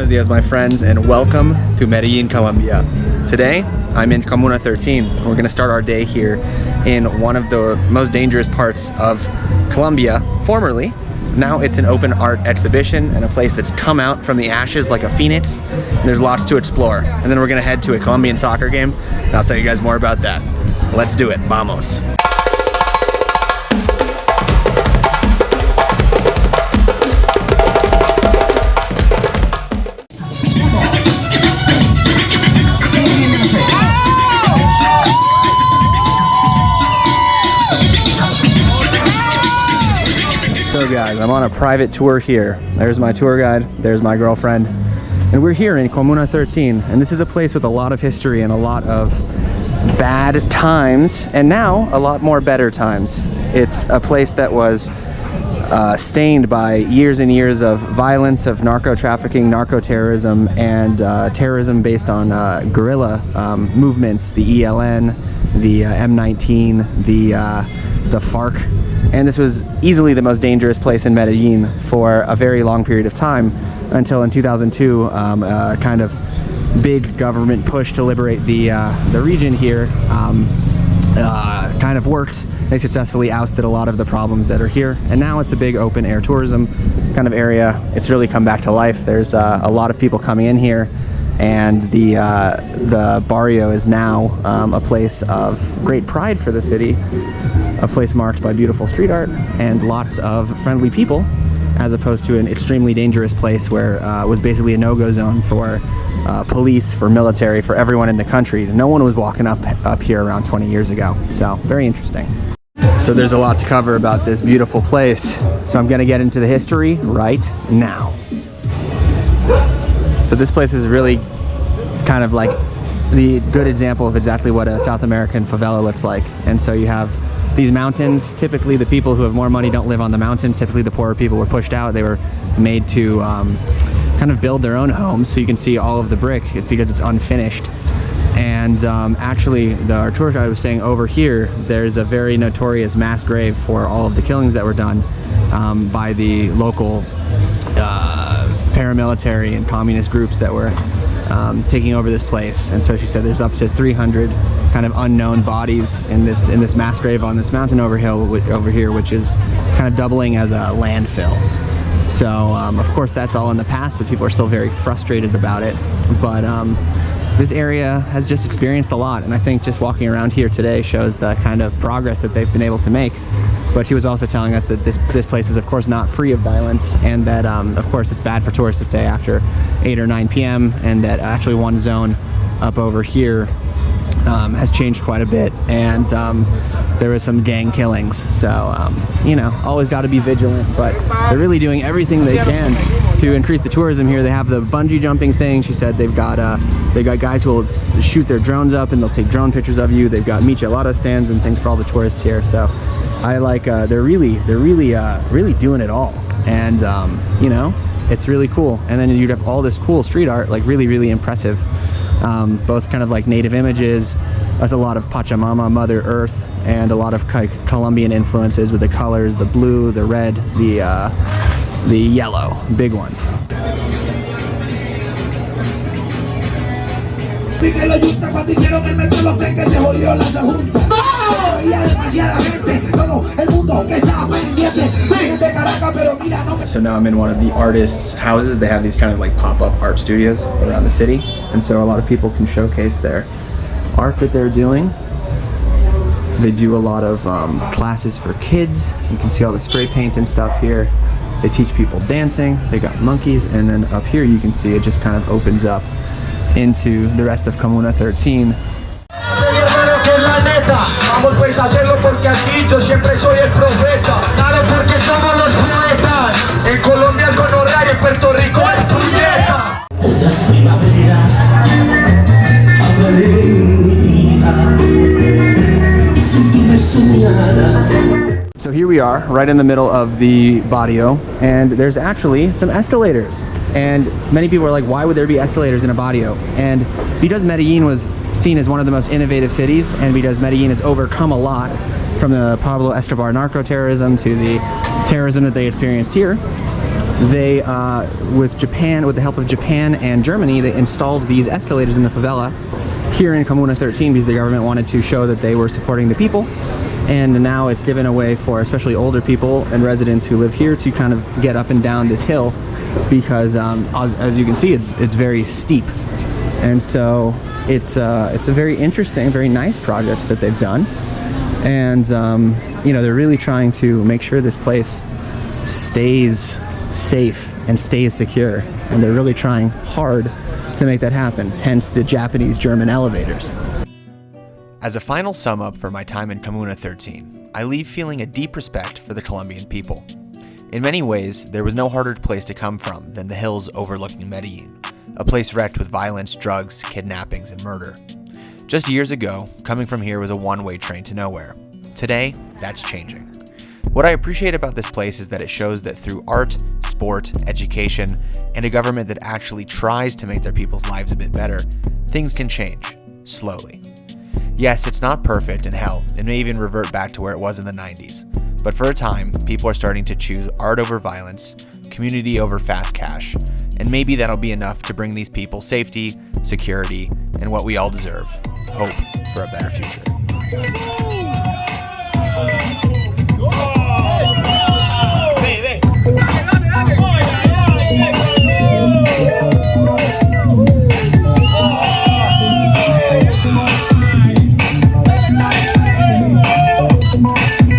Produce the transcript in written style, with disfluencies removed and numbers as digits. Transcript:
Buenos dias, my friends, and welcome to Medellin, Colombia. Today, I'm in Comuna 13. We're gonna start our day here in one of the most dangerous parts of Colombia, formerly. Now it's an open art exhibition and a place that's come out from the ashes like a phoenix. And there's lots to explore. And then we're gonna head to a Colombian soccer game, and I'll tell you guys more about that. Let's do it, vamos. So guys, I'm on a private tour here. There's my tour guide, there's my girlfriend, and we're here in Comuna 13, and this is a place with a lot of history and a lot of bad times, and now a lot more better times. It's a place that was stained by years and years of violence, of narco trafficking, narco terrorism, and terrorism based on guerrilla movements, the ELN, the M19, the FARC. And this was easily the most dangerous place in Medellin for a very long period of time, until in 2002, a kind of big government push to liberate the region here kind of worked. They successfully ousted a lot of the problems that are here, and now it's a big open air tourism kind of area. It's really come back to life. There's a lot of people coming in here, and the barrio is now a place of great pride for the city, a place marked by beautiful street art and lots of friendly people, as opposed to an extremely dangerous place where it was basically a no-go zone for police, for military, for everyone in the country. No one was walking up here around 20 years ago. So very interesting. So there's a lot to cover about this beautiful place. So I'm gonna get into the history right now. So this place is really kind of like the good example of exactly what a South American favela looks like. And so you have these mountains. Typically the people who have more money don't live on the mountains. Typically the poorer people were pushed out. They were made to kind of build their own homes. So you can see all of the brick. It's because it's unfinished. And actually, our tour guide was saying over here, there's a very notorious mass grave for all of the killings that were done by the local paramilitary and communist groups that were taking over this place. And so she said there's up to 300 kind of unknown bodies in this mass grave on this mountain over here, which is kind of doubling as a landfill. So of course that's all in the past, but people are still very frustrated about it. But this area has just experienced a lot, and I think just walking around here today shows the kind of progress that they've been able to make. But she was also telling us that this place is of course not free of violence, and that of course it's bad for tourists to stay after 8 or 9 p.m. and that actually one zone up over here has changed quite a bit, and there was some gang killings. So you know, always got to be vigilant, but they're really doing everything they can to increase the tourism here. They have the bungee jumping thing. She said they've got guys who will shoot their drones up and they'll take drone pictures of you. They've got michelada stands and things for all the tourists here. So I like they're really doing it all, and you know, it's really cool. And then you'd have all this cool street art, like really impressive, both kind of like native images. There's a lot of Pachamama, Mother Earth, and a lot of Colombian influences with the colors, the blue, the red, the yellow, big ones. So now I'm in one of the artists' houses. They have these kind of like pop-up art studios around the city, and so a lot of people can showcase their art that they're doing. They do a lot of classes for kids. You can see all the spray paint and stuff here. They teach people dancing. They got monkeys, and then up here you can see it just kind of opens up into the rest of Comuna 13. So here we are, right in the middle of the barrio, and there's actually some escalators. And many people are like, why would there be escalators in a barrio? And because Medellin was seen as one of the most innovative cities, and because Medellin has overcome a lot from the Pablo Escobar narco terrorism to the terrorism that they experienced here, they, with the help of Japan and Germany, they installed these escalators in the favela here in Comuna 13 because the government wanted to show that they were supporting the people. And now it's given a way for especially older people and residents who live here to kind of get up and down this hill because as you can see, it's very steep. And so it's a very interesting, very nice project that they've done. And you know, they're really trying to make sure this place stays safe and stays secure. And they're really trying hard to make that happen, hence the Japanese-German elevators. As a final sum up for my time in Comuna 13, I leave feeling a deep respect for the Colombian people. In many ways, there was no harder place to come from than the hills overlooking Medellin, a place wrecked with violence, drugs, kidnappings, and murder. Just years ago, coming from here was a one-way train to nowhere. Today, that's changing. What I appreciate about this place is that it shows that through art, sport, education, and a government that actually tries to make their people's lives a bit better, things can change, slowly. Yes, it's not perfect, and hell, it may even revert back to where it was in the 90s. But for a time, people are starting to choose art over violence, community over fast cash, and maybe that'll be enough to bring these people safety, security, and what we all deserve, hope for a better future.